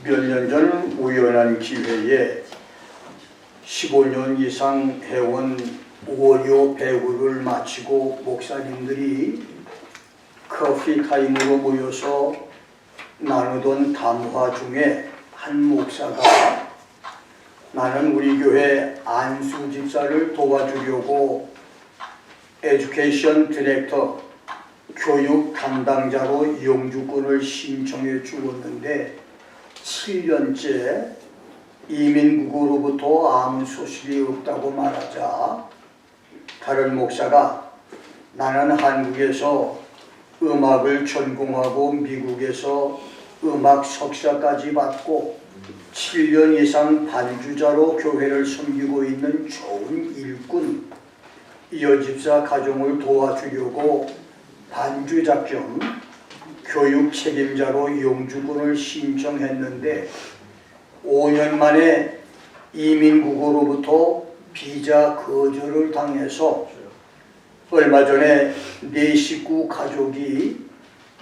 몇 년 전 우연한 기회에 15년 이상 해온 월요 배우를 마치고 목사님들이 커피 타임으로 모여서 나누던 담화 중에 한 목사가 나는 우리 교회 안수 집사를 도와주려고 에듀케이션 디렉터 교육 담당자로 영주권을 신청해 주었는데 7년째 이민국으로부터 아무 소식이 없다고 말하자 다른 목사가 나는 한국에서 음악을 전공하고 미국에서 음악 석사까지 받고 7년 이상 반주자로 교회를 섬기고 있는 좋은 일꾼 여집사 가정을 도와주려고 반주자 겸 교육 책임자로 영주권을 신청했는데 5년 만에 이민국으로부터 비자 거절을 당해서 얼마 전에 내 식구 가족이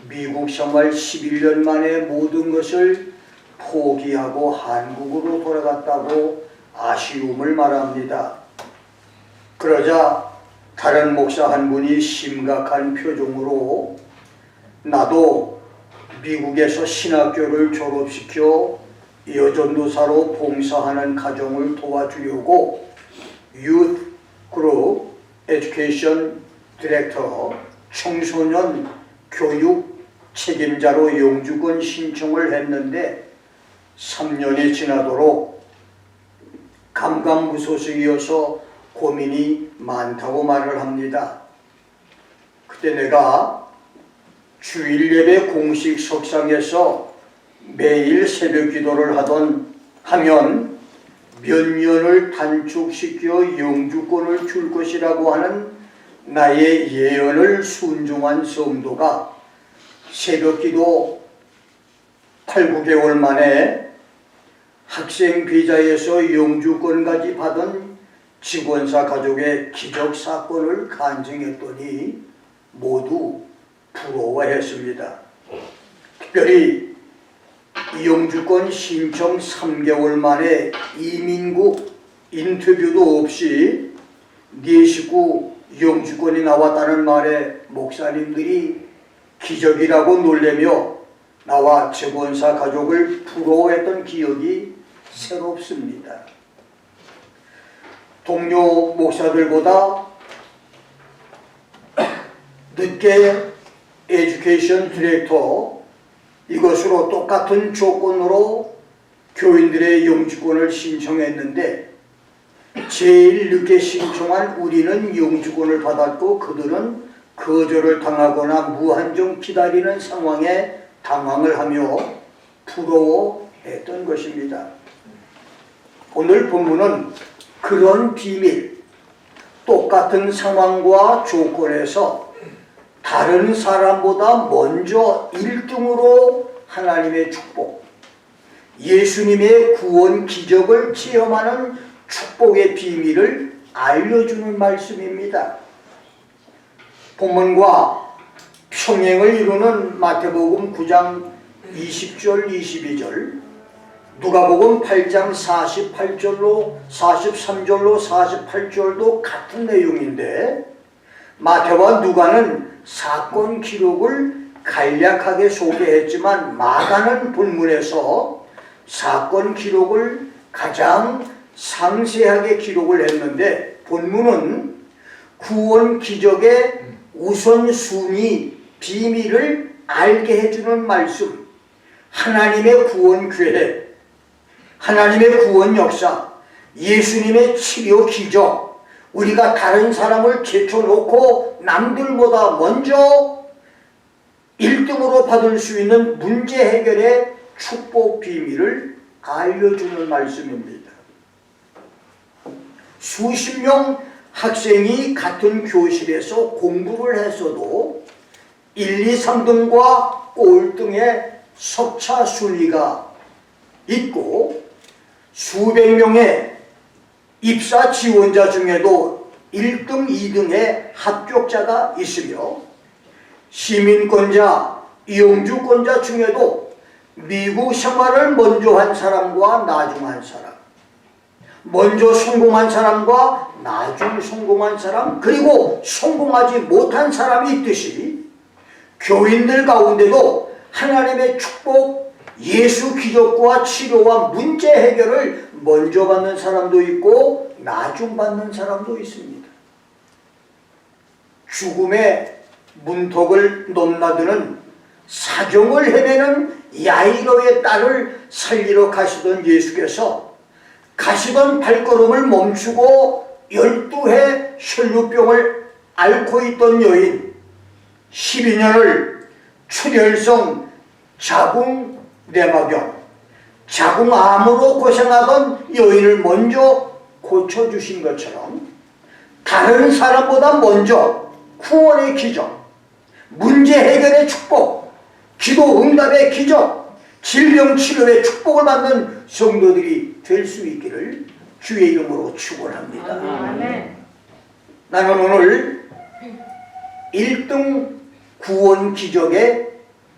미국 생활 11년 만에 모든 것을 포기하고 한국으로 돌아갔다고 아쉬움을 말합니다. 그러자 다른 목사 한 분이 심각한 표정으로 나도 미국에서 신학교를 졸업시켜 여전도사로 봉사하는 가정을 도와주려고 Youth Group Education Director 청소년 교육 책임자로 영주권 신청을 했는데 3년이 지나도록 감감무소식이어서 고민이 많다고 말을 합니다. 그때 내가 주일 예배 공식 석상에서 매일 새벽 기도를 하면 몇 년을 단축시켜 영주권을 줄 것이라고 하는 나의 예언을 순종한 성도가 새벽 기도 8, 9개월 만에 학생 비자에서 영주권까지 받은 직원사 가족의 기적 사건을 간증했더니 모두 부러워했습니다. 특별히 영주권 신청 3개월 만에 이민국 인터뷰도 없이 네 식구 영주권이 나왔다는 말에 목사님들이 기적이라고 놀래며 나와 직원사 가족을 부러워했던 기억이 새롭습니다. 동료 목사들보다 늦게 에듀케이션 디렉터 이것으로 똑같은 조건으로 교인들의 영주권을 신청했는데 제일 늦게 신청한 우리는 영주권을 받았고 그들은 거절을 당하거나 무한정 기다리는 상황에 당황을 하며 부러워했던 것입니다. 오늘 본문은 그런 비밀, 똑같은 상황과 조건에서 다른 사람보다 먼저 1등으로 하나님의 축복, 예수님의 구원 기적을 체험하는 축복의 비밀을 알려주는 말씀입니다. 본문과 평행을 이루는 마태복음 9장 20절 22절, 누가복음 8장 48절로 43절로 48절도 같은 내용인데 마태와 누가는 사건 기록을 간략하게 소개했지만 마가는 본문에서 사건 기록을 가장 상세하게 기록을 했는데 본문은 구원 기적의 우선순위 비밀을 알게 해주는 말씀, 하나님의 구원 계획, 하나님의 구원 역사, 예수님의 치료 기적, 우리가 다른 사람을 제쳐놓고 남들보다 먼저 1등으로 받을 수 있는 문제 해결의 축복 비밀을 알려주는 말씀입니다. 수십 명 학생이 같은 교실에서 공부를 했어도 1, 2, 3등과 꼴등의 석차 순위가 있고 수백 명의 입사 지원자 중에도 1등, 2등의 합격자가 있으며 시민권자, 영주권자 중에도 미국 생활을 먼저 한 사람과 나중 한 사람, 먼저 성공한 사람과 나중 성공한 사람, 그리고 성공하지 못한 사람이 있듯이 교인들 가운데도 하나님의 축복, 예수 기적과 치료와 문제 해결을 먼저 받는 사람도 있고 나중 받는 사람도 있습니다. 죽음의 문턱을 넘나드는 사경을 헤매는 야이로의 딸을 살리러 가시던 예수께서 가시던 발걸음을 멈추고 12해 혈루병을 앓고 있던 여인, 12년을 출혈성 자궁내막염, 자궁암으로 고생하던 여인을 먼저 고쳐주신 것처럼 다른 사람보다 먼저 구원의 기적, 문제 해결의 축복, 기도 응답의 기적, 질병 치료의 축복을 받는 성도들이 될 수 있기를 주의 이름으로 축원합니다. 아멘. 나는 오늘 1등 구원 기적의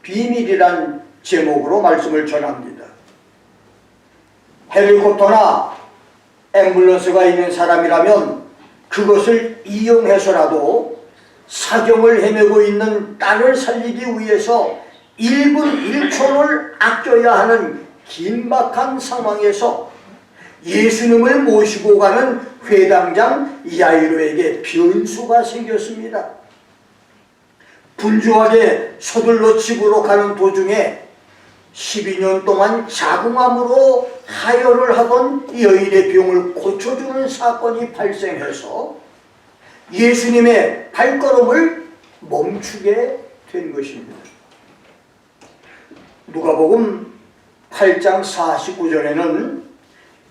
비밀이란 제목으로 말씀을 전합니다. 헬리콥터나 앰뷸런스가 있는 사람이라면 그것을 이용해서라도 사경을 헤매고 있는 딸을 살리기 위해서 1분 1초를 아껴야 하는 긴박한 상황에서 예수님을 모시고 가는 회당장 야이로에게 변수가 생겼습니다. 분주하게 서둘러 집으로 가는 도중에 12년 동안 자궁암으로 하혈을 하던 여인의 병을 고쳐주는 사건이 발생해서 예수님의 발걸음을 멈추게 된 것입니다. 누가복음 8장 49절에는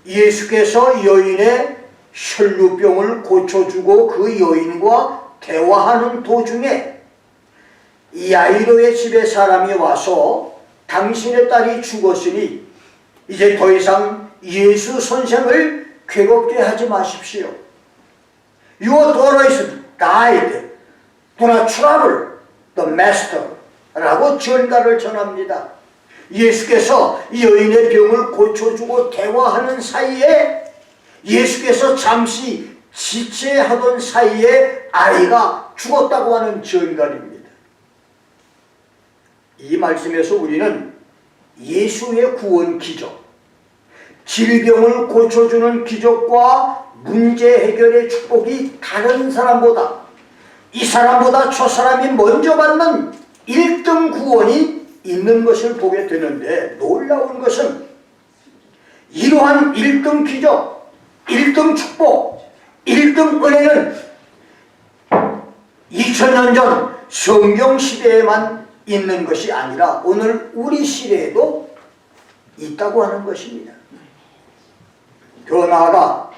예수께서 여인의 혈루병을 고쳐주고 그 여인과 대화하는 도중에 야이로의 집에 사람이 와서 당신의 딸이 죽었으니 이제 더 이상 예수 선생을 괴롭게 하지 마십시오. Your daughter is died. Do not trouble the master. 라고 전가를 전합니다. 예수께서 여인의 병을 고쳐주고 대화하는 사이에 예수께서 잠시 지체하던 사이에 아이가 죽었다고 하는 전갈입니다. 이 말씀에서 우리는 예수의 구원 기적, 질병을 고쳐주는 기적과 문제 해결의 축복이 다른 사람보다, 이 사람보다 저 사람이 먼저 받는 1등 구원이 있는 것을 보게 되는데, 놀라운 것은 이러한 1등 기적, 1등 축복, 1등 은혜는 2000년 전 성경 시대에만 있는 것이 아니라 오늘 우리 시대에도 있다고 하는 것입니다. 더 나아가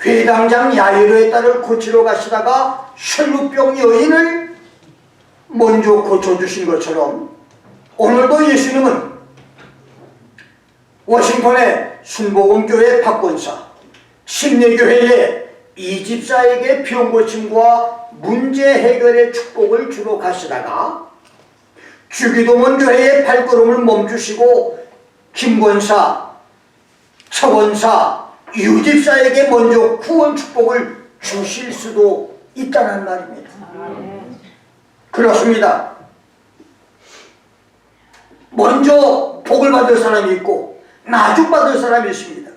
회당장 야이로의 딸을 고치러 가시다가 혈루병 여인을 먼저 고쳐주신 것처럼 오늘도 예수님은 워싱턴의 순복음교회 박권사, 침례교회의 이집사에게 병 고침과 문제 해결의 축복을 주러 가시다가 주기도문 교회의 발걸음을 멈추시고 김권사, 차원사, 유집사에게 먼저 구원 축복을 주실 수도 있다는 말입니다. 그렇습니다. 먼저 복을 받을 사람이 있고 나중 받을 사람이 있습니다.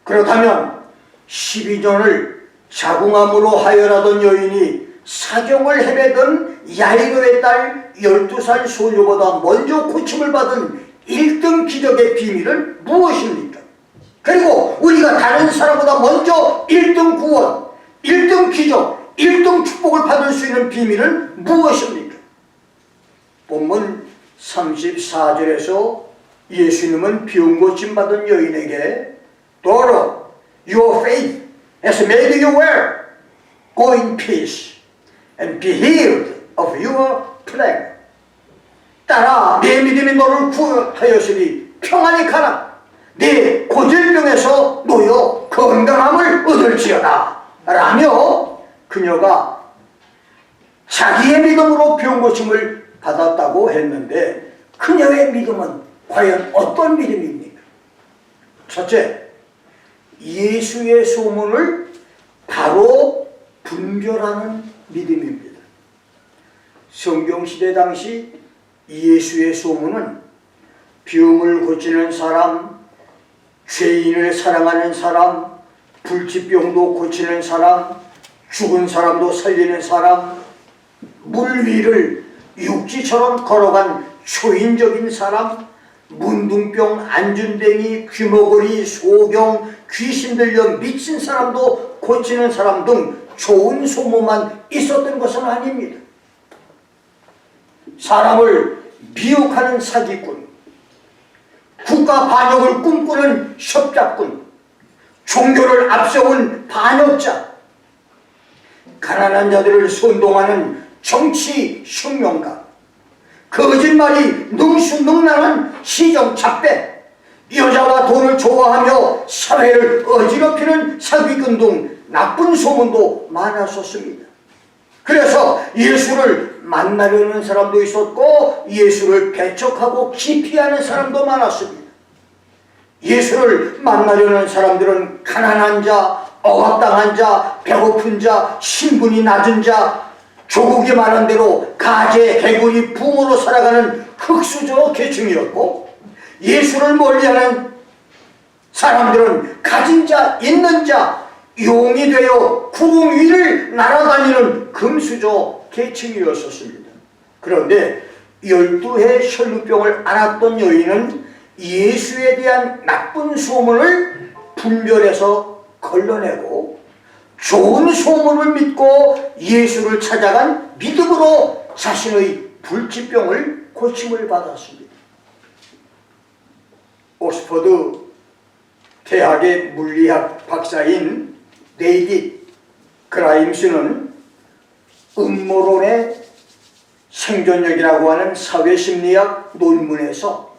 그렇다면 12년을 자궁암으로 하혈하던 여인이 사경을 헤매던 야이로의 딸 12살 소녀보다 먼저 고침을 받은 1등 기적의 비밀은 무엇입니까? 그리고 우리가 다른 사람보다 먼저 1등 구원, 1등 기적, 1등 축복을 받을 수 있는 비밀은 무엇입니까? 본문 34절에서 예수님은 병 고침 받은 여인에게 Daughter, your faith has made you well. Go in peace and be healed of your plague. 딸아, 내 믿음이 너를 구하였으니 평안히 가라. 네 고질병에서 놓여 건강함을 얻을지어다. 라며 그녀가 자기의 믿음으로 병 고침을 받았다고 했는데 그녀의 믿음은 과연 어떤 믿음입니까? 첫째, 예수의 소문을 바로 분별하는 믿음입니다. 성경시대 당시 예수의 소문은 병을 고치는 사람, 죄인을 사랑하는 사람, 불치병도 고치는 사람, 죽은 사람도 살리는 사람, 물 위를 육지처럼 걸어간 초인적인 사람, 문둥병, 안준뱅이, 귀머거리, 소경, 귀신 들려 미친 사람도 고치는 사람 등 좋은 소문만 있었던 것은 아닙니다. 사람을 미혹하는 사기꾼, 국가 반역을 꿈꾸는 협잡꾼, 종교를 앞세운 반역자, 가난한 자들을 선동하는 정치 혁명가, 거짓말이 능수능란한 시정잡배, 여자와 돈을 좋아하며 사회를 어지럽히는 사기꾼 등 나쁜 소문도 많았었습니다. 그래서 예수를 만나려는 사람도 있었고 예수를 배척하고 기피하는 사람도 많았습니다. 예수를 만나려는 사람들은 가난한 자, 억압당한 자, 배고픈 자, 신분이 낮은 자, 조국이 말한 대로 가재, 개구리, 붕어로 살아가는 흙수저 계층이었고, 예수를 멀리하는 사람들은 가진 자, 있는 자, 용이 되어 구름 위를 날아다니는 금수저 계층이었습니다. 그런데 12해 혈루병을 앓았던 여인은 예수에 대한 나쁜 소문을 분별해서 걸러내고 좋은 소문을 믿고 예수를 찾아간 믿음으로 자신의 불치병을 고침을 받았습니다. 옥스퍼드 대학의 물리학 박사인 데이빗 그라임스는 음모론의 생존력이라고 하는 사회심리학 논문에서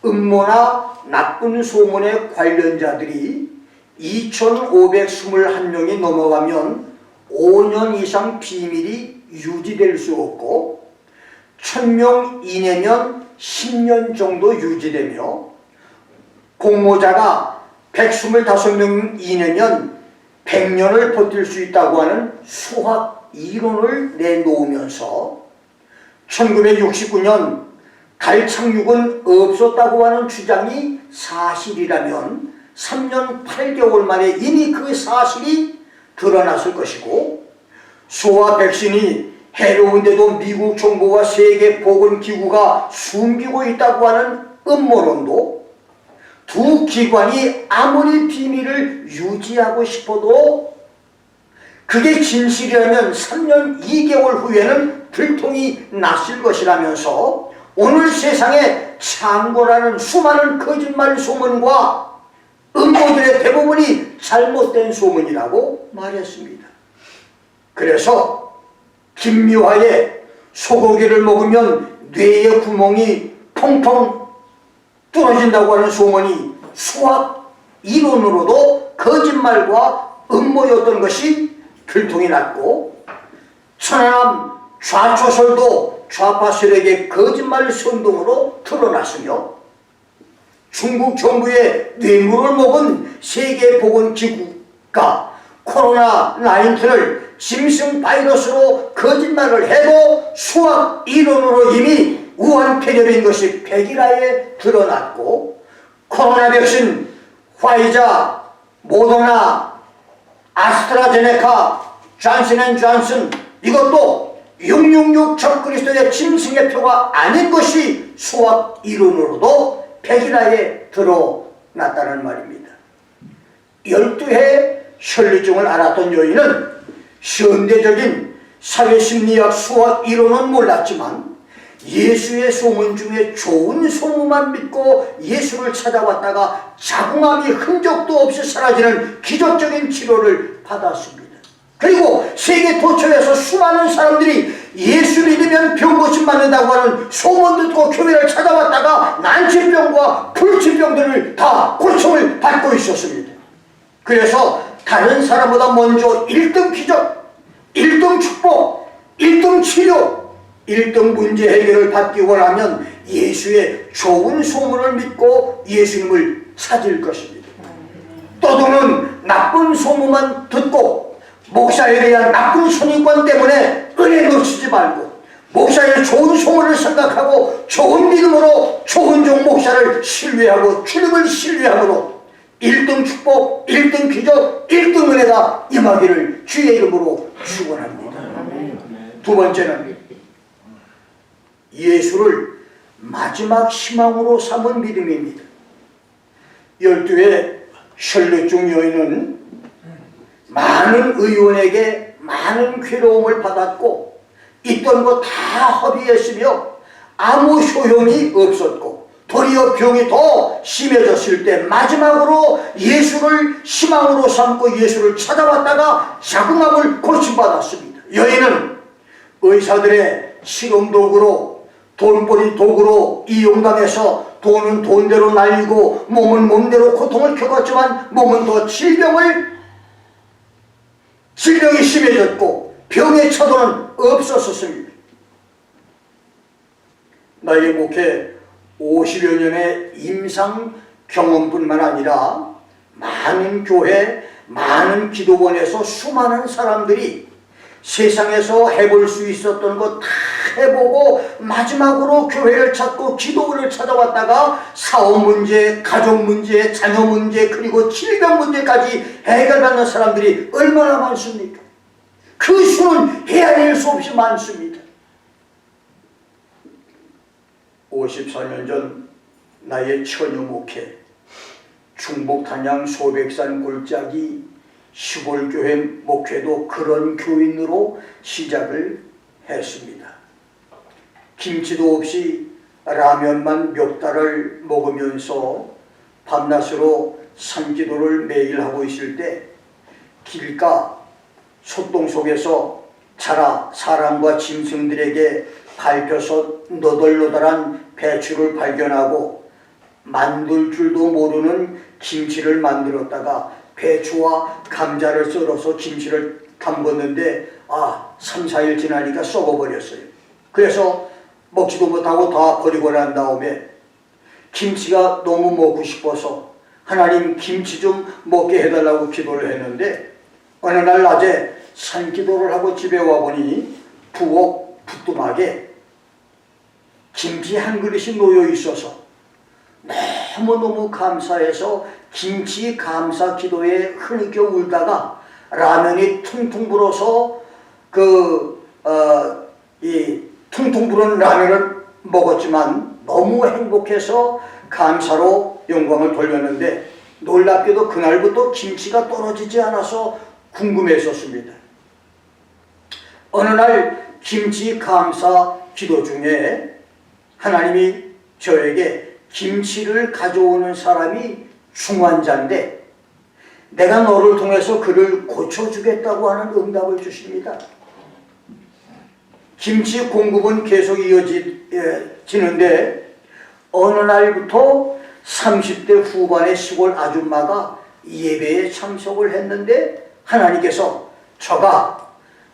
음모나 나쁜 소문의 관련자들이 2,521명이 넘어가면 5년 이상 비밀이 유지될 수 없고 1,000명 이내면 10년 정도 유지되며 공모자가 125명 이내면 100년을 버틸 수 있다고 하는 수학 이론을 내놓으면서 1969년 달 착륙은 없었다고 하는 주장이 사실이라면 3년 8개월 만에 이미 그 사실이 드러났을 것이고, 소아 백신이 해로운데도 미국 정부와 세계보건기구가 숨기고 있다고 하는 음모론도 두 기관이 아무리 비밀을 유지하고 싶어도 그게 진실이라면 3년 2개월 후에는 들통이 났을 것이라면서 오늘 세상에 창고라는 수많은 거짓말 소문과 음모들의 대부분이 잘못된 소문이라고 말했습니다. 그래서 김미화의 소고기를 먹으면 뇌의 구멍이 펑펑 뚫어진다고 하는 소문이 수학 이론으로도 거짓말과 음모였던 것이 들통이 났고, 천안함 좌초설도 좌파 세력의 거짓말 선동으로 드러났으며, 중국 정부의 뇌물을 먹은 세계보건기구가 코로나19를 짐승 바이러스로 거짓말을 해도 수학 이론으로 이미 우한 폐렴인 것이 백일하에 드러났고, 코로나 백신 화이자, 모더나, 아스트라제네카, 존슨앤존슨 이것도 666 적그리스도의 짐승의 표가 아닌 것이 수학 이론으로도 백일하에 드러났다는 말입니다. 12해 혈류증을 앓았던 여인은 현대적인 사회심리학 수학 이론은 몰랐지만 예수의 소문 중에 좋은 소문만 믿고 예수를 찾아왔다가 자궁암이 흔적도 없이 사라지는 기적적인 치료를 받았습니다. 그리고 세계 도처에서 수많은 사람들이 예수 믿으면 병 고침 받는다고 하는 소문 듣고 교회를 찾아왔다가 난치병과 불치병들을 다 고침을 받고 있었습니다. 그래서 다른 사람보다 먼저 1등 기적, 1등 축복, 1등 치료, 1등 문제 해결을 받기 원하면 예수의 좋은 소문을 믿고 예수님을 찾을 것입니다. 떠도는 나쁜 소문만 듣고 목사에 대한 나쁜 선입관 때문에 은혜 놓치지 말고 목사의 좋은 소문을 생각하고 좋은 믿음으로 좋은 종 목사를 신뢰하고 주님을 신뢰함으로 1등 축복, 1등 기적, 1등 은혜가 임하기를 주의 이름으로 축원합니다. 두 번째는 예수를 마지막 희망으로 삼은 믿음입니다. 12의 혈루증 여인은 많은 의원에게 많은 괴로움을 받았고 있던 거 다 허비했으며 아무 효용이 없었고 도리어 병이 더 심해졌을 때 마지막으로 예수를 희망으로 삼고 예수를 찾아왔다가 자궁암을 고침받았습니다. 여인은 의사들의 실험 도구로 돈벌이 도구로 이용당해서 돈은 돈대로 날리고 몸은 몸대로 고통을 겪었지만 몸은 더 질병이 심해졌고 병의 처도는 없었습니다. 나의 목회 50여 년의 임상 경험뿐만 아니라 많은 교회, 많은 기도원에서 수많은 사람들이 세상에서 해볼 수 있었던 것 다 해보고 마지막으로 교회를 찾고 기도원을 찾아왔다가 사업 문제, 가족 문제, 자녀 문제 그리고 질병 문제까지 해결받는 사람들이 얼마나 많습니까? 그 수는 헤아릴 수 없이 많습니다. 54년 전 나의 처녀 목회 충북 단양 소백산 골짜기 시골교회 목회도 그런 교인으로 시작을 했습니다. 김치도 없이 라면만 몇 달을 먹으면서 밤낮으로 산기도를 매일 하고 있을 때 길가 소똥 속에서 자라 사람과 짐승들에게 밟혀서 너덜너덜한 배추를 발견하고 만들 줄도 모르는 김치를 만들었다가 배추와 감자를 썰어서 김치를 담궜는데 3, 4일 지나니까 썩어버렸어요. 그래서 먹지도 못하고 다 버리고 난 다음에 김치가 너무 먹고 싶어서 하나님 김치 좀 먹게 해달라고 기도를 했는데 어느 날 낮에 산기도를 하고 집에 와보니 부엌 부뚜막에 김치 한 그릇이 놓여 있어서 너무너무 감사해서 김치 감사 기도에 흐느껴 울다가 라면이 퉁퉁 불어서 이 퉁퉁 부른 라면을 먹었지만 너무 행복해서 감사로 영광을 돌렸는데 놀랍게도 그날부터 김치가 떨어지지 않아서 궁금했었습니다. 어느 날 김치 감사 기도 중에 하나님이 저에게 김치를 가져오는 사람이 중환자인데 내가 너를 통해서 그를 고쳐주겠다고 하는 응답을 주십니다. 김치 공급은 계속 이어지는데 어느 날부터 30대 후반의 시골 아줌마가 예배에 참석을 했는데 하나님께서 저가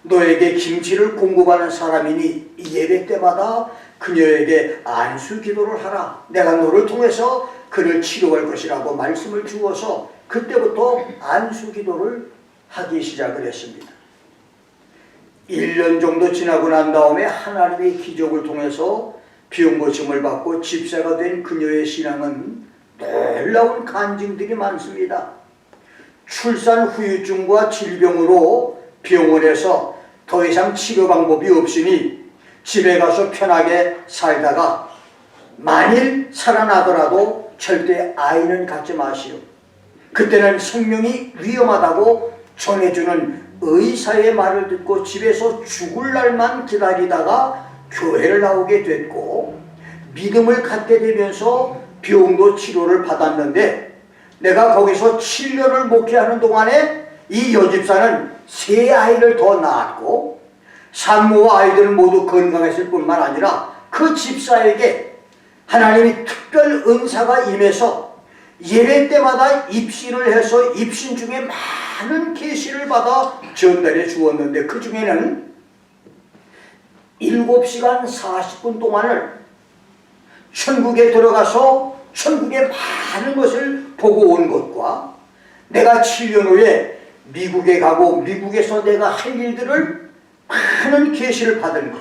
너에게 김치를 공급하는 사람이니 예배 때마다 그녀에게 안수 기도를 하라. 내가 너를 통해서 그를 치료할 것이라고 말씀을 주어서 그때부터 안수 기도를 하기 시작을 했습니다. 1년 정도 지나고 난 다음에 하나님의 기적을 통해서 비용 고침을 받고 집사가 된 그녀의 신앙은 놀라운 간증들이 많습니다. 출산 후유증과 질병으로 병원에서 더 이상 치료 방법이 없으니 집에 가서 편하게 살다가 만일 살아나더라도 절대 아이는 갖지 마시오. 그때는 생명이 위험하다고 전해주는 의사의 말을 듣고 집에서 죽을 날만 기다리다가 교회를 나오게 됐고 믿음을 갖게 되면서 병도 치료를 받았는데 내가 거기서 7년을 목회하는 동안에 이 여집사는 3아이를 더 낳았고 산모와 아이들은 모두 건강했을 뿐만 아니라 그 집사에게 하나님이 특별 은사가 임해서 예배 때마다 입신을 해서 입신 중에 많은 계시를 받아 전달해 주었는데 그 중에는 7시간 40분 동안을 천국에 들어가서 천국의 많은 것을 보고 온 것과 내가 7년 후에 미국에 가고 미국에서 내가 할 일들을 많은 계시를 받은 것,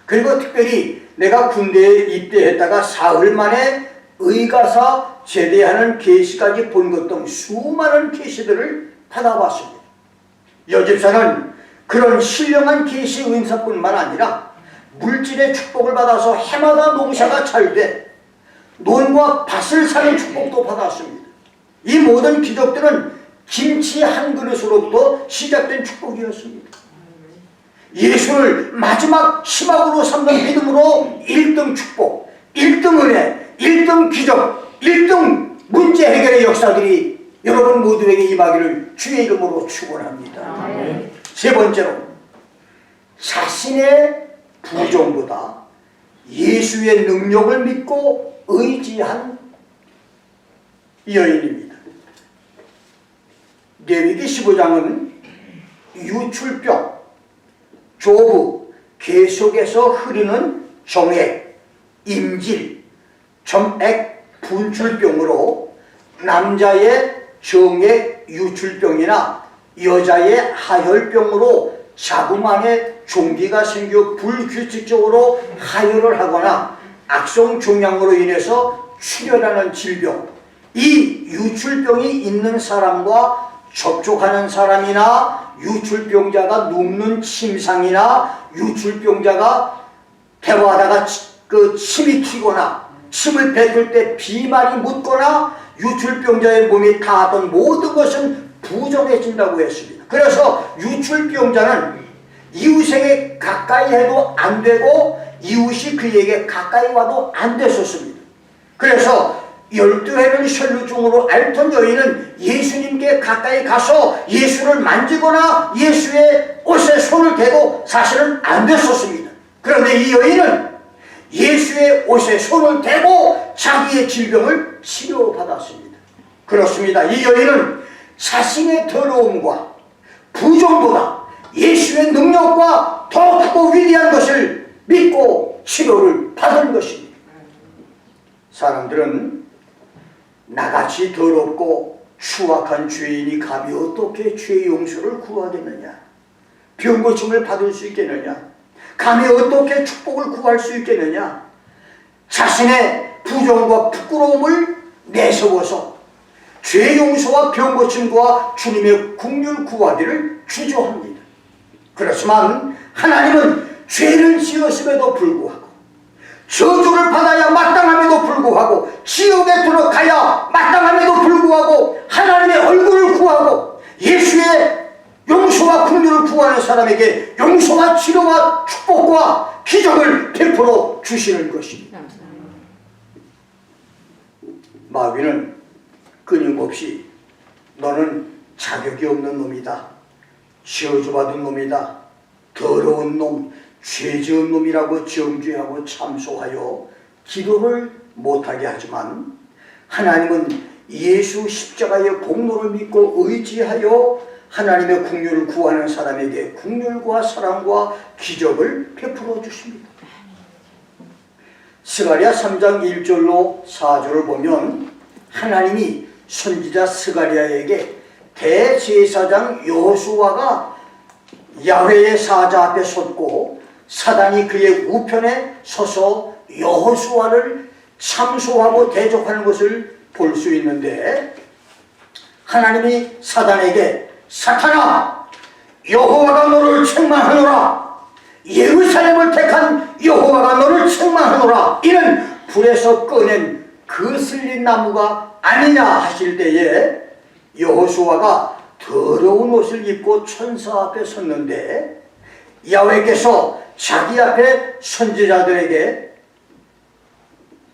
그리고 특별히 내가 군대에 입대했다가 사흘 만에 의가사 제대하는 계시까지 본 것 등 수많은 계시들을 받아봤습니다. 여집사는 그런 신령한 계시 은사뿐만 아니라 물질의 축복을 받아서 해마다 농사가 잘 돼 논과 밭을 사는 축복도 받았습니다. 이 모든 기적들은 김치 한 그릇으로부터 시작된 축복이었습니다. 예수를 마지막 희망으로 삼는 믿음으로 1등 축복, 1등 은혜, 1등 기적, 1등 문제 해결의 역사들이 여러분 모두에게 임하기를 주의 이름으로 축원합니다. 세 번째로, 자신의 부정보다 예수의 능력을 믿고 의지한 여인입니다. 레위기 15장은 유출병, 조부, 계속해서 흐르는 정액, 임질, 점액, 분출병으로 남자의 정액 유출병이나 여자의 하혈병으로 자궁 안에 종기가 생겨 불규칙적으로 하혈을 하거나 악성 종양으로 인해서 출혈하는 질병, 이 유출병이 있는 사람과 접촉하는 사람이나 유출병자가 눕는 침상이나 유출병자가 대화하다가 침이 튀거나 침을 뱉을 때 비말이 묻거나 유출병자의 몸이 닿았던 모든 것은 부정해진다고 했습니다. 그래서 유출병자는 이웃에게 가까이 해도 안 되고 이웃이 그에게 가까이 와도 안 됐었습니다. 그래서 12해를 혈루증으로 앓던 여인은 예수님께 가까이 가서 예수를 만지거나 예수의 옷에 손을 대고 사실은 안 됐었습니다. 그런데 이 여인은 예수의 옷에 손을 대고 자기의 질병을 치료받았습니다. 그렇습니다. 이 여인은 자신의 더러움과 부정보다 예수의 능력과 더 크고 위대한 것을 믿고 치료를 받은 것입니다. 사람들은 나같이 더럽고 추악한 죄인이 감히 어떻게 죄 용서를 구하겠느냐, 병 고침을 받을 수 있겠느냐, 감히 어떻게 축복을 구할 수 있겠느냐, 자신의 부정과 부끄러움을 내세워서 죄 용서와 병 고침과 주님의 긍휼 구하기를 주저합니다. 그렇지만 하나님은 죄를 지었음에도 불구하고 저주를 받아야 마땅함에도 불구하고 지옥에 들어가야 마땅함에도 불구하고 하나님의 얼굴을 구하고 예수의 용서와 긍휼을 구하는 사람에게 용서와 치료와 축복과 기적을 베풀어 주시는 것입니다. 마귀는 끊임없이 너는 자격이 없는 놈이다, 저주받은 놈이다, 더러운 놈, 죄 지은 놈이라고 정죄하고 참소하여 기도를 못하게 하지만 하나님은 예수 십자가의 공로를 믿고 의지하여 하나님의 긍휼을 구하는 사람에게 긍휼과 사랑과 기적을 베풀어 주십니다. 스가랴 3장 1절로 4절을 보면 하나님이 선지자 스가랴에게 대제사장 여호수아가 야훼의 사자 앞에 섰고 사단이 그의 우편에 서서 여호수아를 참소하고 대적하는 것을 볼 수 있는데, 하나님이 사단에게 사탄아, 여호와가 너를 책망하노라, 예루살렘을 택한 여호와가 너를 책망하노라, 이는 불에서 꺼낸 거슬린 나무가 아니냐 하실 때에 여호수아가 더러운 옷을 입고 천사 앞에 섰는데 야훼께서 자기 앞에 선지자들에게,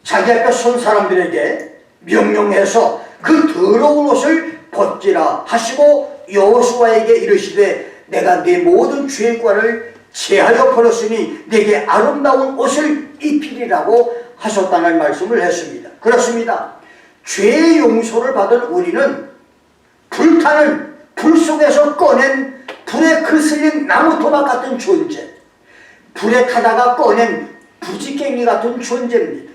자기 앞에 선 사람들에게 명령해서 그 더러운 옷을 벗지라 하시고 여호수아에게 이르시되 내가 네 모든 죄과를 제하여 버렸으니 내게 아름다운 옷을 입히리라고 하셨다는 말씀을 했습니다. 그렇습니다. 죄의 용서를 받은 우리는 불타는 불 속에서 꺼낸 불에 거슬린 나무 토막 같은 존재, 불에 타다가 꺼낸 부지깽이 같은 존재입니다.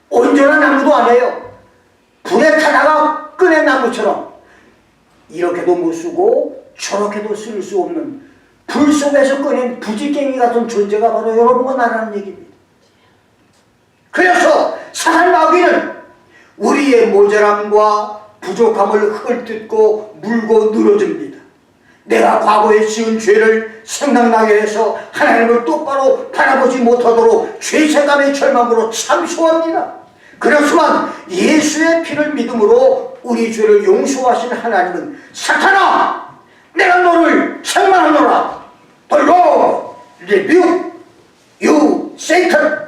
온전한 나무도 아니에요. 불에 타다가 꺼낸 나무처럼 이렇게도 못 쓰고 저렇게도 쓸 수 없는 불 속에서 꺼낸 부지깽이 같은 존재가 바로 여러분과 나라는 얘기입니다. 그래서 사단 마귀는 우리의 모자람과 부족함을 헐뜯고 물고 늘어줍니다. 내가 과거에 지은 죄를 생각나게 해서 하나님을 똑바로 바라보지 못하도록 죄책감의 절망으로 참소합니다. 그렇지만 예수의 피를 믿음으로 우리 죄를 용서하신 하나님은 사탄아, 내가 너를 책망하노라. The Lord rebuke you, Satan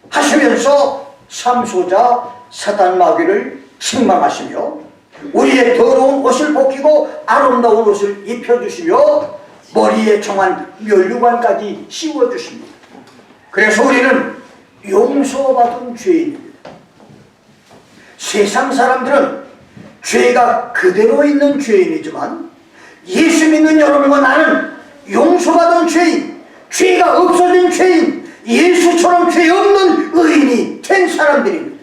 하시면서 참소자 사단 마귀를 책망하시며 우리의 더러운 옷을 벗기고 아름다운 옷을 입혀주시며 머리에 정한 면류관까지 씌워주십니다. 그래서 우리는 용서받은 죄인입니다. 세상 사람들은 죄가 그대로 있는 죄인이지만 예수 믿는 여러분과 나는 용서받은 죄인, 죄가 없어진 죄인, 예수처럼 죄 없는 의인이 된 사람들입니다.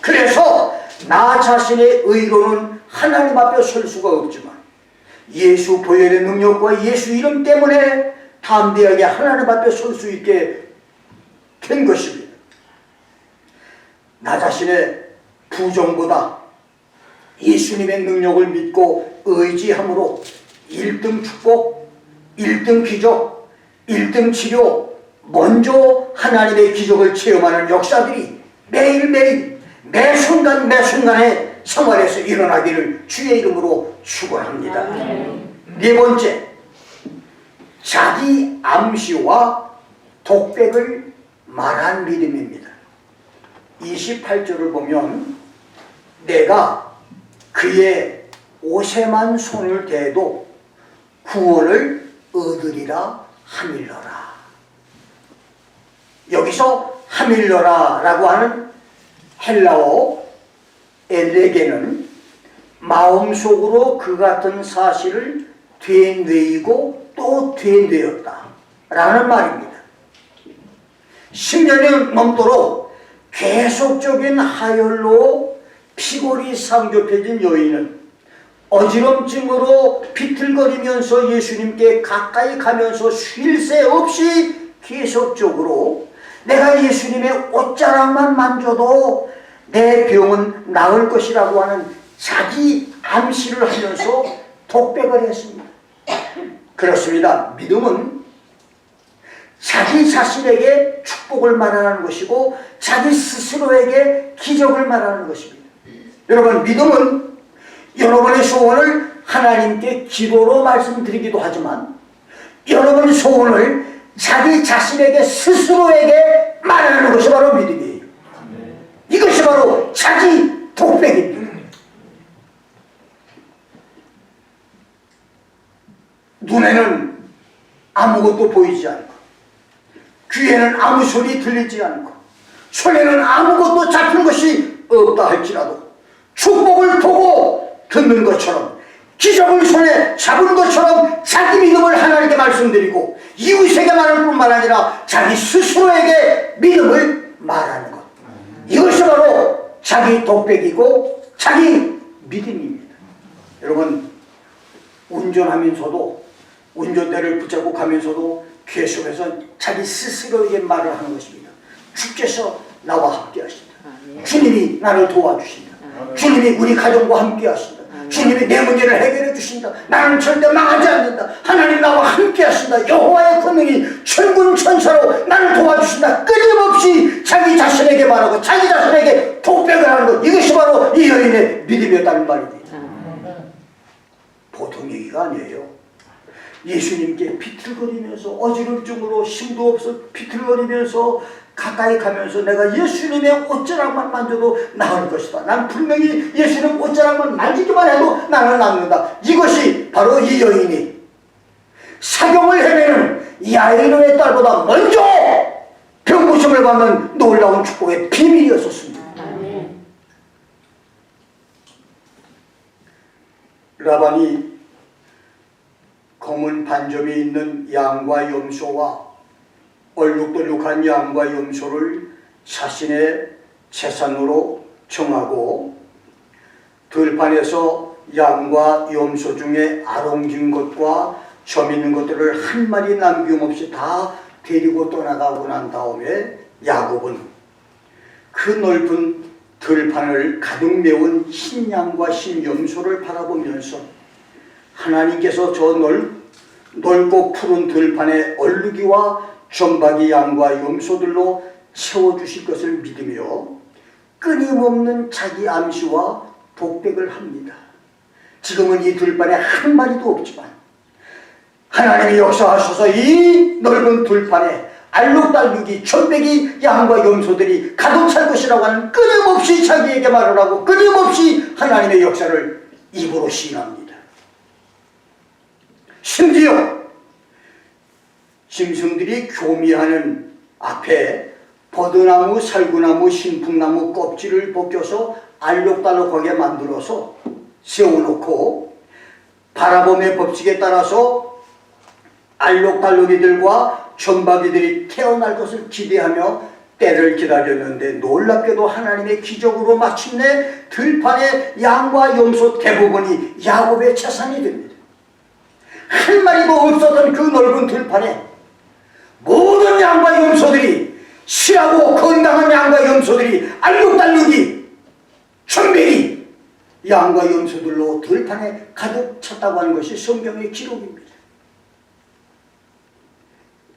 그래서 나 자신의 의로는 하나님 앞에 설 수가 없지만 예수 보혈의 능력과 예수 이름 때문에 담대하게 하나님 앞에 설 수 있게 된 것입니다. 나 자신의 부정보다 예수님의 능력을 믿고 의지함으로 1등 축복, 1등 기적, 1등 치료, 먼저 하나님의 기적을 체험하는 역사들이 매일매일 매 순간 매 순간의 생활에서 일어나기를 주의 이름으로 축원합니다. 네 번째, 자기 암시와 독백을 말한 믿음입니다. 28절을 보면 내가 그의 옷에만 손을 대도 구원을 얻으리라 하밀러라. 여기서 하밀러라 라고 하는 헬라어 엘레게는 마음속으로 그 같은 사실을 되뇌이고 또 되뇌었다 라는 말입니다. 10년이 넘도록 계속적인 하혈로 피골이 상접해진 여인은 어지럼증으로 비틀거리면서 예수님께 가까이 가면서 쉴 새 없이 계속적으로 내가 예수님의 옷자락만 만져도 내 병은 나을 것이라고 하는 자기 암시를 하면서 독백을 했습니다. 그렇습니다. 믿음은 자기 자신에게 축복을 말하는 것이고 자기 스스로에게 기적을 말하는 것입니다. 여러분, 믿음은 여러분의 소원을 하나님께 기도로 말씀드리기도 하지만 여러분의 소원을 자기 자신에게 스스로에게 말하는 것이 바로 믿음이에요. 이것이 바로 자기 독백입니다. 눈에는 아무것도 보이지 않고 귀에는 아무 소리 들리지 않고 손에는 아무것도 잡힌 것이 없다 할지라도 축복을 보고 듣는 것처럼 기적을 손에 잡은 것처럼 자기 믿음을 하나님께 말씀드리고 이웃에게 말할 뿐만 아니라 자기 스스로에게 믿음을 말하는 것, 이것이 바로 자기 독백이고 자기 믿음입니다. 여러분, 운전하면서도 운전대를 붙잡고 가면서도 계속해서 자기 스스로에게 말을 하는 것입니다. 주께서 나와 함께 하신다. 주님이 나를 도와주신다. 주님이 우리 가정과 함께 하신다. 주님이 내 문제를 해결해 주신다. 나는 절대 망하지 않는다. 하나님 나와 함께 하신다. 여호와의 권능이 천군 천사로 나를 도와주신다. 끊임없이 자기 자신에게 말하고 자기 자신에게 독백을 하는 것, 이것이 바로 이 여인의 믿음이었다는 말입니다. 보통 얘기가 아니에요. 예수님께 비틀거리면서 어지럼증으로 힘도 없어 비틀거리면서 가까이 가면서 내가 예수님의 옷자락만 만져도 나을 것이다. 난 분명히 예수님 옷자락만 만지기만 해도 나는 낫는다. 이것이 바로 이 여인이 사경을 헤매는 야이로의 딸보다 먼저 병고침을 받는 놀라운 축복의 비밀이었었습니다. 라반이 검은 반점이 있는 양과 염소와 얼룩덜룩한 양과 염소를 자신의 재산으로 정하고 들판에서 양과 염소 중에 아롱진 것과 점 있는 것들을 한 마리 남김없이 다 데리고 떠나가고 난 다음에 야곱은 그 넓은 들판을 가득 메운 흰 양과 흰 염소를 바라보면서 하나님께서 저 넓고 푸른 들판에 얼룩이와 점박이 양과 염소들로 채워주실 것을 믿으며 끊임없는 자기 암시와 독백을 합니다. 지금은 이 들판에 한 마리도 없지만 하나님이 역사하셔서 이 넓은 들판에 알록달록이 점박이 양과 염소들이 가득 찰 것이라고 하는 끊임없이 자기에게 말을 하고 끊임없이 하나님의 역사를 입으로 시인합니다. 심지어 짐승들이 교미하는 앞에 버드나무, 살구나무, 신풍나무 껍질을 벗겨서 알록달록하게 만들어서 세워놓고 바라봄의 법칙에 따라서 알록달록이들과 점박이들이 태어날 것을 기대하며 때를 기다렸는데 놀랍게도 하나님의 기적으로 마침내 들판의 양과 염소 대부분이 야곱의 재산이 됩니다. 한 마리도 없었던 그 넓은 들판에 모든 양과 염소들이 실하고 건강한 양과 염소들이 알록달록이 천백이 양과 염소들로 들판에 가득 찼다고 하는 것이 성경의 기록입니다.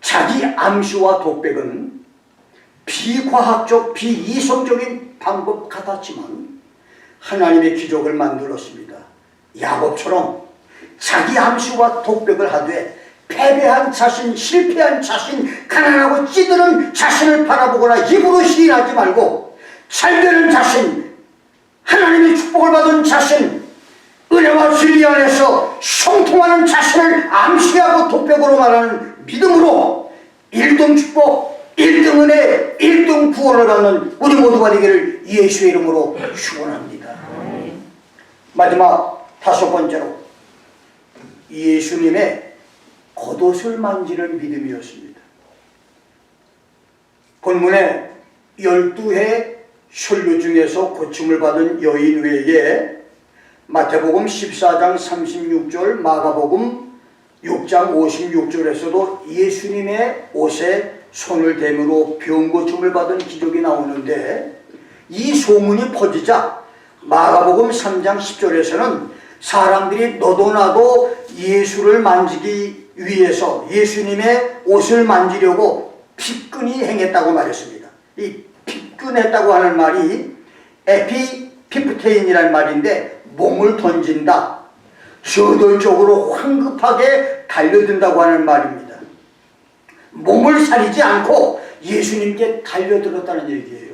자기 암시와 독백은 비과학적 비이성적인 방법 같았지만 하나님의 기적을 만들었습니다. 야곱처럼 자기 암시와 독백을 하되 패배한 자신, 실패한 자신, 가난하고 찌드는 자신을 바라보거나 입으로 시인하지 말고 잘되는 자신, 하나님의 축복을 받은 자신, 은혜와 진리 안에서 형통하는 자신을 암시하고 독백으로 말하는 믿음으로 1등 축복, 1등 은혜, 1등 구원을 받는 우리 모두가 되기를 예수의 이름으로 축원합니다. 마지막 5번째로 예수님의 겉옷을 만지는 믿음이었습니다. 본문에 12해 혈류 중에서 고침을 받은 여인 외에 마태복음 14장 36절, 마가복음 6장 56절에서도 예수님의 옷에 손을 대므로 병 고침을 받은 기적이 나오는데 이 소문이 퍼지자 마가복음 3장 10절에서는 사람들이 너도 나도 예수를 만지기 위해서 예수님의 옷을 만지려고 피끈이 행했다고 말했습니다. 이 피끈했다고 하는 말이 에피피프테인이라는 말인데 몸을 던진다, 저돌적으로 황급하게 달려든다고 하는 말입니다. 몸을 사리지 않고 예수님께 달려들었다는 얘기예요.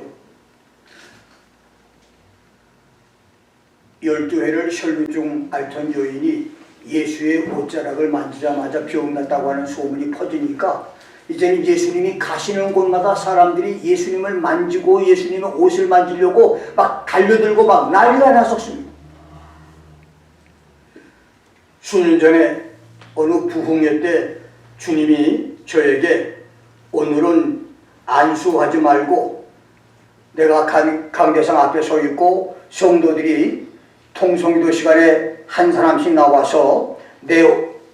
12회를 혈루증 앓던 여인이 예수의 옷자락을 만지자마자 병났다고 하는 소문이 퍼지니까 이제는 예수님이 가시는 곳마다 사람들이 예수님을 만지고 예수님의 옷을 만지려고 막 달려들고 막 난리가 났었습니다. 수년 전에 어느 부흥회 때 주님이 저에게 오늘은 안수하지 말고 내가 강대상 앞에 서 있고 성도들이 통성기도 시간에 한 사람씩 나와서 내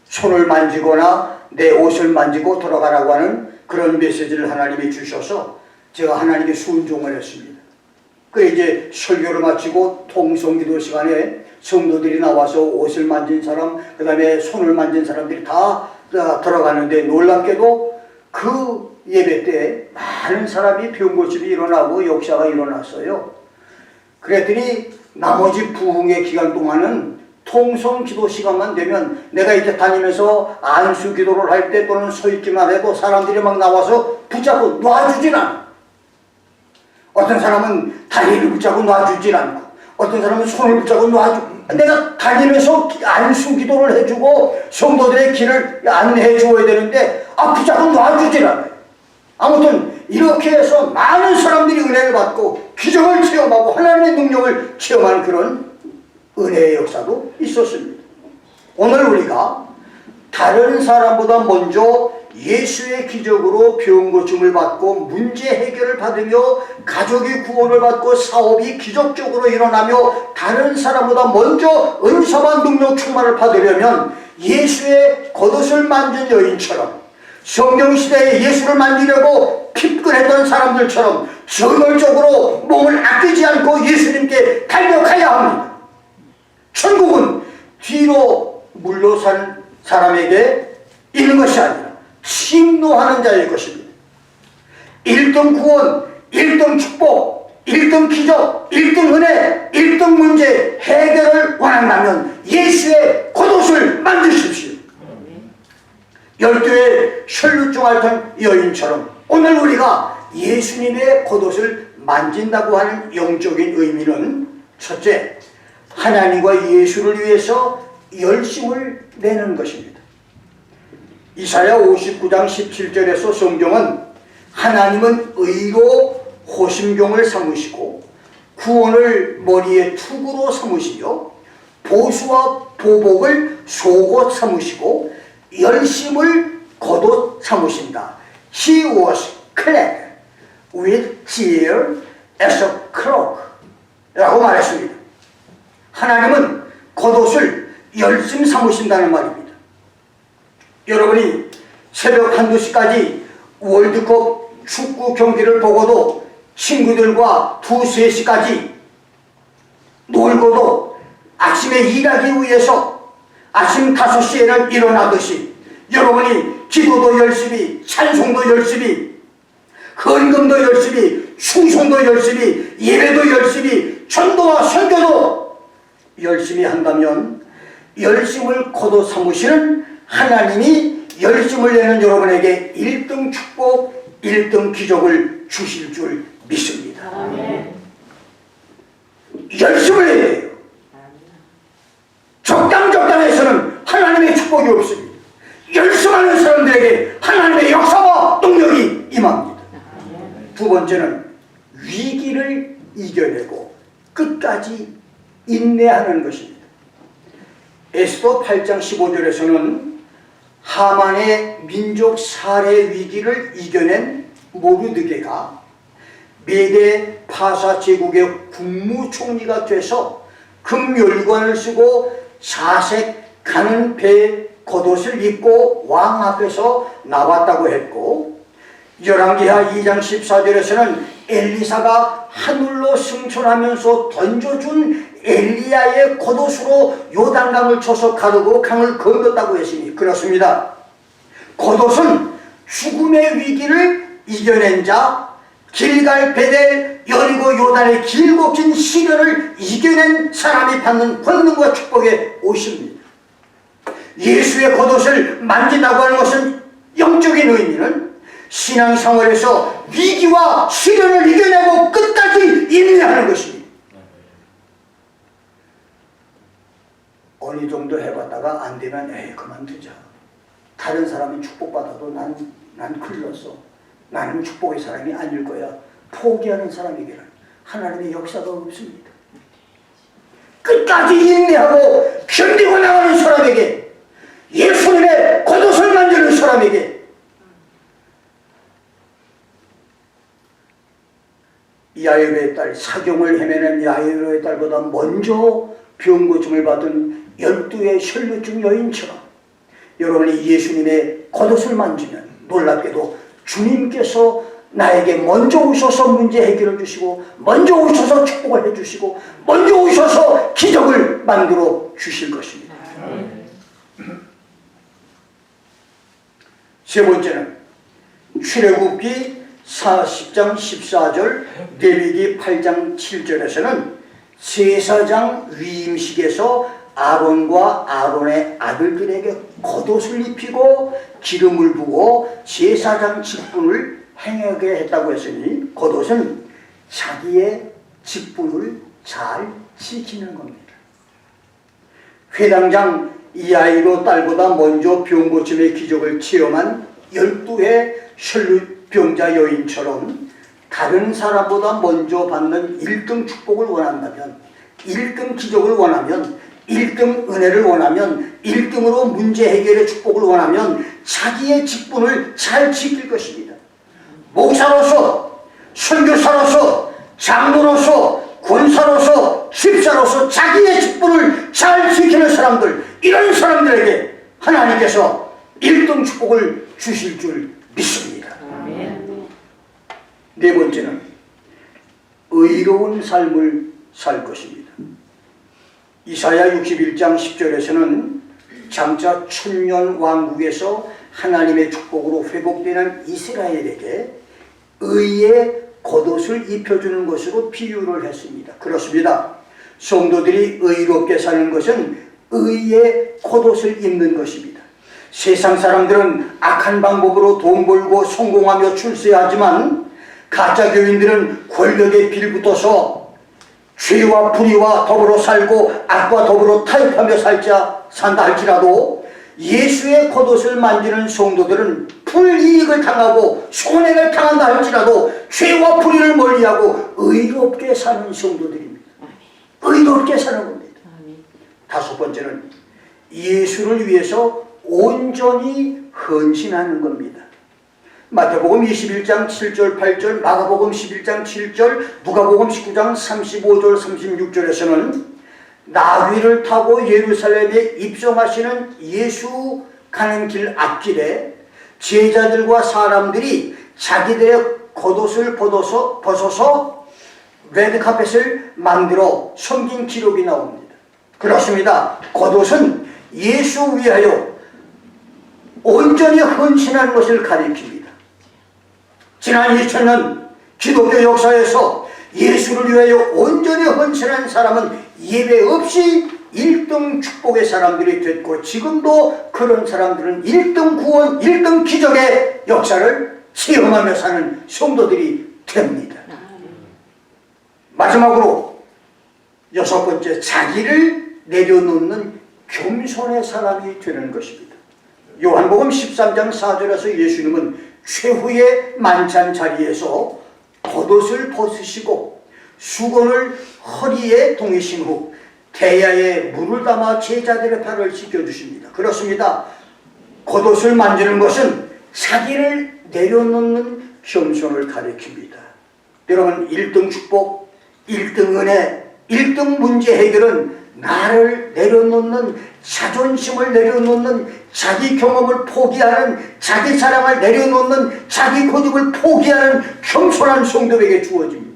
손을 만지거나 내 옷을 만지고 돌아가라고 하는 그런 메시지를 하나님이 주셔서 제가 하나님께 순종을 했습니다. 그래 이제 설교를 마치고 통성기도 시간에 성도들이 나와서 옷을 만진 사람, 그 다음에 손을 만진 사람들이 다 들어가는데 놀랍게도 그 예배 때 많은 사람이 병고침이 일어나고 역사가 일어났어요. 그랬더니 나머지 부흥의 기간 동안은 통성 기도 시간만 되면 내가 이제 다니면서 안수 기도를 할 때 또는 서 있기만 해도 사람들이 막 나와서 붙잡고 놔주질 않아. 어떤 사람은 다리를 붙잡고 놔주질 않고 어떤 사람은 손을 붙잡고 놔주고 내가 다니면서 안수 기도를 해주고 성도들의 길을 안내해 주어야 되는데 붙잡고 놔주질 않아요. 아무튼 이렇게 해서 많은 사람들이 은혜를 받고 기적을 체험하고 하나님의 능력을 체험하는 그런 은혜의 역사도 있었습니다. 오늘 우리가 다른 사람보다 먼저 예수의 기적으로 병 고침을 받고 문제 해결을 받으며 가족이 구원을 받고 사업이 기적적으로 일어나며 다른 사람보다 먼저 은사와 능력 충만을 받으려면 예수의 겉옷을 만진 여인처럼 성경시대에 예수를 만지려고 핍근했던 사람들처럼 저널적으로 몸을 아끼지 않고 예수님께 달려가야 합니다. 천국은 뒤로 물러선 사람에게 있는 것이 아니라 침노하는 자의 것입니다. 1등 구원, 1등 축복, 1등 기적, 1등 은혜, 1등 문제 해결을 원한다면 예수의 겉옷을 만드십시오. 12의 혈루증 앓던 여인처럼 오늘 우리가 예수님의 겉옷을 만진다고 하는 영적인 의미는 첫째, 하나님과 예수를 위해서 열심을 내는 것입니다. 이사야 59장 17절에서 성경은 하나님은 의로 호심경을 삼으시고 구원을 머리에 투구로 삼으시며 보수와 보복을 속옷 삼으시고 열심을 겉옷 삼으신다. He was clad with tears as a cloak 라고 말했습니다. 하나님은 겉옷을 열심 삼으신다는 말입니다. 여러분이 새벽 1~2시까지 월드컵 축구 경기를 보고도 친구들과 2~3시까지 놀고도 아침에 일하기 위해서 아침 5시에는 일어나듯이 여러분이 기도도 열심히, 찬송도 열심히, 헌금도 열심히, 충성도 열심히, 예배도 열심히, 전도와 선교도 열심히 한다면 열심을 겉옷 삼으시는 하나님이 열심을 내는 여러분에게 1등 축복, 1등 기적을 주실 줄 믿습니다. 아멘. 열심을 해야 돼요. 적당해서는 하나님의 축복이 없습니다. 열심하는 사람들에게 하나님의 역사와 능력이 임합니다. 두 번째는 위기를 이겨내고 끝까지 인내하는 것입니다. 에스더 8장 15절에서는 하만의 민족 살해 위기를 이겨낸 모르드게가 메대 파사 제국의 국무총리가 돼서 금멸관을 쓰고 사색 가는 배 겉옷을 입고 왕 앞에서 나왔다고 했고, 열왕기하 2장 14절에서는 엘리사가 하늘로 승천하면서 던져준 엘리야의 겉옷으로 요단강을 쳐서 가르고 강을 건넜다고 했으니 그렇습니다. 겉옷은 죽음의 위기를 이겨낸 자, 길갈, 베델, 여리고, 요단의 길고 긴 시련을 이겨낸 사람이 받는 권능과 축복의 옷입니다. 예수의 겉옷을 만진다고 하는 것은 영적인 의미는 신앙생활에서 위기와 시련을 이겨내고 끝까지 인내하는 것입니다. 어느 정도 해봤다가 안 되면 그만두자. 다른 사람이 축복받아도 난 글렀어. 나는 축복의 사람이 아닐 거야. 포기하는 사람에게는 하나님의 역사가 없습니다. 끝까지 인내하고 견디고 나가는 사람에게, 예수님의 겉옷을 만지는 사람에게 야이로의 딸, 사경을 헤매는 야이로의 딸보다 먼저 병 고침을 받은 12의 혈루증 여인처럼 여러분이 예수님의 겉옷을 만지면 놀랍게도 주님께서 나에게 먼저 오셔서 문제 해결해 주시고, 먼저 오셔서 축복을 해 주시고, 먼저 오셔서 기적을 만들어 주실 것입니다. 세 번째는 출애굽기 40장 14절, 레위기 8장 7절에서는 제사장 위임식에서 아론과 아론의 아들들에게 겉옷을 입히고 기름을 부어 제사장 직분을 행하게 했다고 했으니 겉옷은 자기의 직분을 잘 지키는 겁니다. 회당장 이아이로 딸보다 먼저 병 고침의 기적을 체험한 12의 혈루병자 여인처럼 다른 사람보다 먼저 받는 1등 축복을 원한다면, 1등 기적을 원하면 1등 은혜를 원하면, 1등으로 문제 해결의 축복을 원하면 자기의 직분을 잘 지킬 것입니다. 목사로서, 선교사로서, 장로로서, 권사로서, 집사로서 자기의 직분을 잘 지키는 사람들, 이런 사람들에게 하나님께서 1등 축복을 주실 줄 믿습니다. 네 번째는 의로운 삶을 살 것입니다. 이사야 61장 10절에서는 장차 천년 왕국에서 하나님의 축복으로 회복되는 이스라엘에게 의의 겉옷을 입혀주는 것으로 비유를 했습니다. 그렇습니다. 성도들이 의롭게 사는 것은 의의 겉옷을 입는 것입니다. 세상 사람들은 악한 방법으로 돈 벌고 성공하며 출세하지만 가짜 교인들은 권력에 빌붙어서 죄와 불의와 더불어 살고 악과 더불어 타협하며 산다 할지라도 예수의 겉옷을 만지는 성도들은 불이익을 당하고 손해를 당한다 할지라도 죄와 불의를 멀리하고 의롭게 사는 성도들입니다. 의롭게 사는 겁니다. 다섯 번째는 예수를 위해서 온전히 헌신하는 겁니다. 마태복음 21장 7절 8절, 마가복음 11장 7절, 누가복음 19장 35절 36절에서는 나귀를 타고 예루살렘에 입성하시는 예수 가는 길 앞길에 제자들과 사람들이 자기들의 겉옷을 벗어서 레드카펫을 만들어 섬긴 기록이 나옵니다. 그렇습니다. 겉옷은 예수 위하여 온전히 헌신하는 것을 가리킵니다. 지난 2000년 기독교 역사에서 예수를 위하여 온전히 헌신한 사람은 예외 없이 1등 축복의 사람들이 됐고, 지금도 그런 사람들은 1등 구원, 1등 기적의 역사를 체험하며 사는 성도들이 됩니다. 마지막으로 여섯 번째, 자기를 내려놓는 겸손의 사람이 되는 것입니다. 요한복음 13장 4절에서 예수님은 최후의 만찬 자리에서 겉옷을 벗으시고 수건을 허리에 동이신 후 대야에 물을 담아 제자들의 발을 씻겨주십니다. 그렇습니다. 겉옷을 만지는 것은 자기를 내려놓는 겸손을 가리킵니다. 여러분, 1등 축복, 1등 은혜, 1등 문제 해결은 나를 내려놓는, 자존심을 내려놓는, 자기 경험을 포기하는, 자기 사랑을 내려놓는, 자기 고집을 포기하는 겸손한 성도에게 주어집니다.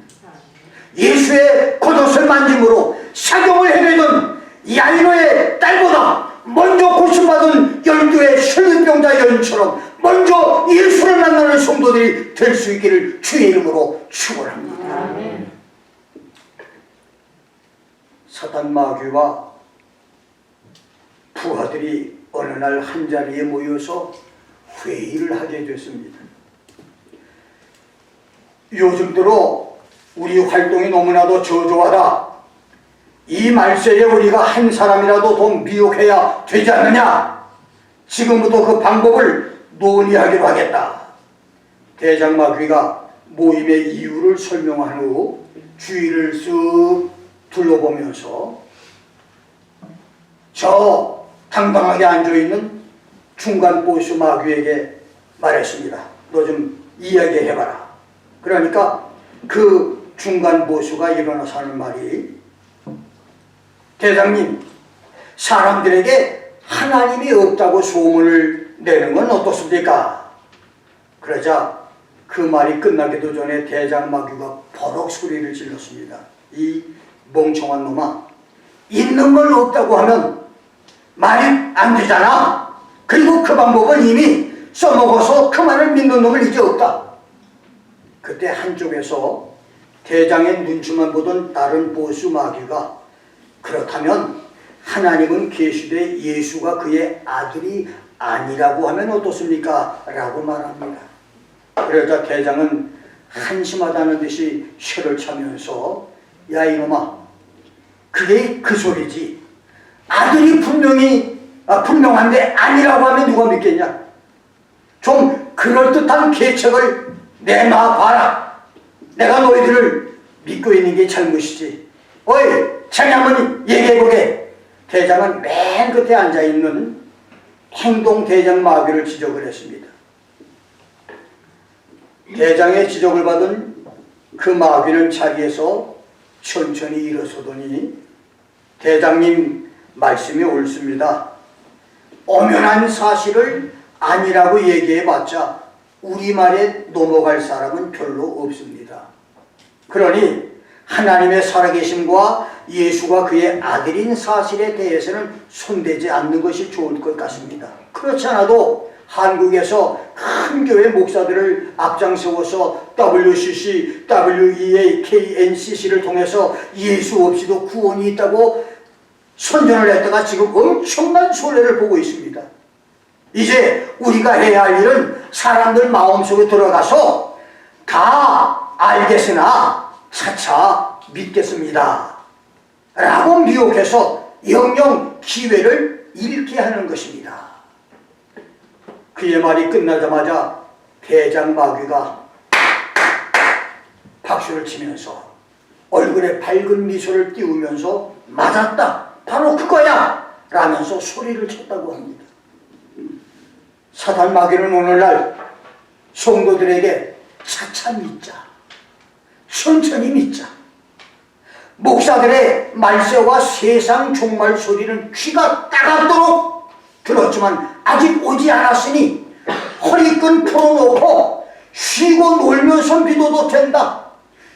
예수의 겉옷을 만짐으로 사경을 헤매던 야이로의 딸보다 먼저 고침받은 12의 혈류병자 여인처럼 먼저 예수를 만나는 성도들이 될 수 있기를 주의 이름으로 축원합니다. 사단 마귀와 부하들이 어느 날 한자리에 모여서 회의를 하게 됐습니다. 요즘 들어 우리 활동이 너무나도 저조하다. 이 말세에 우리가 한 사람이라도 더 미혹해야 되지 않느냐. 지금부터 그 방법을 논의하기로 하겠다. 대장 마귀가 모임의 이유를 설명한 후 주위를 쓱 둘러보면서 저 당당하게 앉아있는 중간 보스 마귀에게 말했습니다. 너 좀 이야기해봐라. 그러니까 그 중간 보수가 일어나서 하는 말이, 대장님, 사람들에게 하나님이 없다고 소문을 내는 건 어떻습니까? 그러자 그 말이 끝나기도 전에 대장 마귀가 버럭 소리를 질렀습니다. 이 멍청한 놈아, 있는 걸 없다고 하면 말이 안 되잖아. 그리고 그 방법은 이미 써먹어서 그 말을 믿는 놈은 이제 없다. 그때 한쪽에서 대장의 눈치만 보던 다른 보스 마귀가, 그렇다면 하나님은 계시되 예수가 그의 아들이 아니라고 하면 어떻습니까? 라고 말합니다. 그러자 대장은 한심하다는 듯이 혀를 차면서, 야 이놈아, 그게 그 소리지. 아들이 분명한데 아니라고 하면 누가 믿겠냐? 좀 그럴듯한 계책을 내놔봐라. 내가 너희들을 믿고 있는 게 잘못이지. 어이, 장애어머니 얘기해보게. 대장은 맨 끝에 앉아있는 행동 대장 마귀를 지적을 했습니다. 대장의 지적을 받은 그 마귀는 자리에서 천천히 일어서더니 대장님 말씀이 옳습니다. 엄연한 사실을 아니라고 얘기해봤자 우리말에 넘어갈 사람은 별로 없습니다. 그러니 하나님의 살아계심과 예수가 그의 아들인 사실에 대해서는 손대지 않는 것이 좋을 것 같습니다. 그렇지 않아도 한국에서 큰 교회 목사들을 앞장세워서 WCC, WEAKNCC를 통해서 예수 없이도 구원이 있다고 선전을 했다가 지금 엄청난 손해를 보고 있습니다. 이제 우리가 해야 할 일은 사람들 마음속에 들어가서 다 알겠으나 차차 믿겠습니다 라고 미혹해서 영영 기회를 잃게 하는 것입니다. 그의 말이 끝나자마자 대장 마귀가 박수를 치면서 얼굴에 밝은 미소를 띄우면서 맞았다, 바로 그거야 라면서 소리를 쳤다고 합니다. 사단 마귀는 오늘날 성도들에게 차차 믿자, 천천히 믿자, 목사들의 말세와 세상 종말 소리는 귀가 따갑도록 들었지만 아직 오지 않았으니 허리끈 풀어놓고 쉬고 놀면서 믿어도 된다.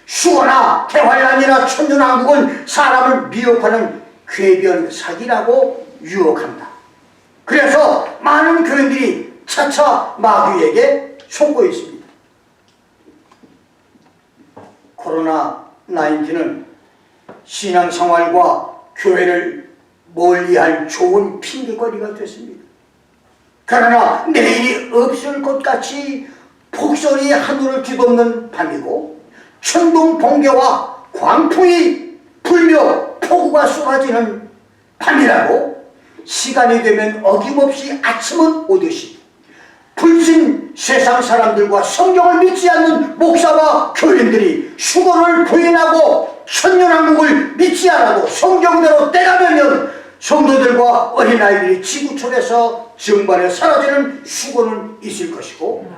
휴거나 대환란이나 천년왕국은 사람을 미혹하는 궤변 사기라고 유혹한다. 그래서 많은 교인들이 차차 마귀에게 속고 있습니다. 코로나19는 신앙생활과 교회를 멀리할 좋은 핑계거리가 됐습니다. 그러나 내일이 없을 것 같이 폭설이 하늘을 뒤덮는 밤이고 천둥 번개와 광풍이 불며 폭우가 쏟아지는 밤이라고 시간이 되면 어김없이 아침은 오듯이 불신 세상 사람들과 성경을 믿지 않는 목사와 교인들이 휴거를 부인하고 천년왕국을 믿지 않아도 성경대로 때가 되면 성도들과 어린아이들이 지구촌에서 증발해 사라지는 휴거는 있을 것이고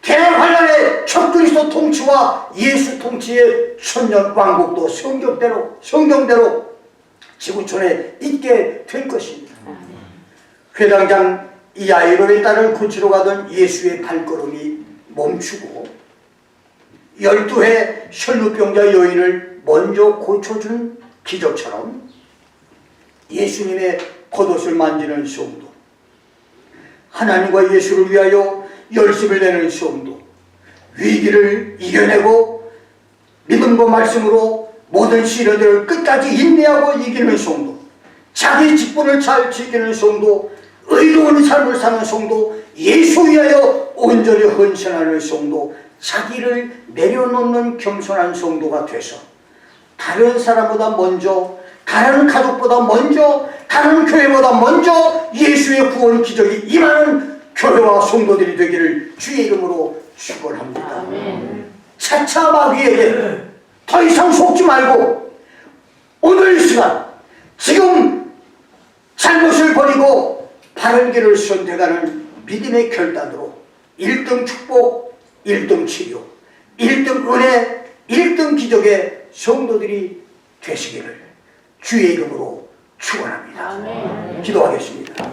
대환란의 적그리스도 통치와 예수 통치의 천년왕국도 성경대로 지구촌에 있게 될 것입니다. 회당장 야이로의 딸을 고치러 가던 예수의 발걸음이 멈추고 12회 혈루병자 여인을 먼저 고쳐준 기적처럼 예수님의 겉옷을 만지는 성도, 하나님과 예수를 위하여 열심을 내는 성도, 위기를 이겨내고 믿음과 말씀으로 모든 시련들을 끝까지 인내하고 이기는 성도, 자기 직분을 잘 지키는 성도, 의로운 삶을 사는 성도, 예수 위하여 온전히 헌신하는 성도, 자기를 내려놓는 겸손한 성도가 돼서 다른 사람보다 먼저, 다른 가족보다 먼저, 다른 교회보다 먼저 예수의 구원 기적이 임하는 교회와 성도들이 되기를 주의 이름으로 축원합니다. 차차 마귀에게 더 이상 속지 말고 오늘 이 시간 지금 잘못을 버리고 바른 길을 선택하는 믿음의 결단으로 1등 축복, 1등 치료, 1등 은혜, 1등 기적의 성도들이 되시기를 주의 이름으로 축원합니다. 기도하겠습니다.